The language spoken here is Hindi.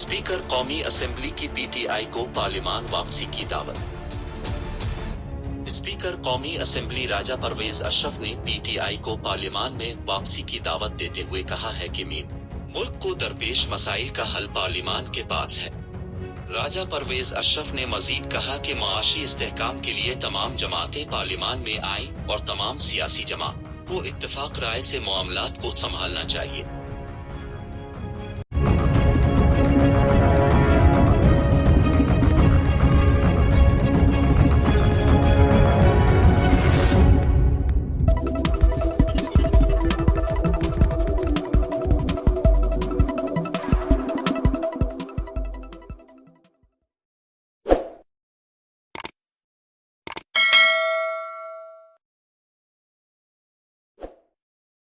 स्पीकर कौमी असेंबली की पीटीआई को पार्लियामान वापसी की दावत। स्पीकर कौमी असेंबली राजा परवेज अशरफ ने पीटीआई को पार्लियामान में वापसी की दावत देते हुए कहा है कि मुल्क को दरपेश मसाइल का हल पार्लियामान के पास है। राजा परवेज अशरफ ने मजीद कहा कि माशी इस्तेहकाम के लिए तमाम जमातें पार्लियामान में आएं और तमाम सियासी जमात को इत्तेफाक राय से मामलात को संभालना चाहिए।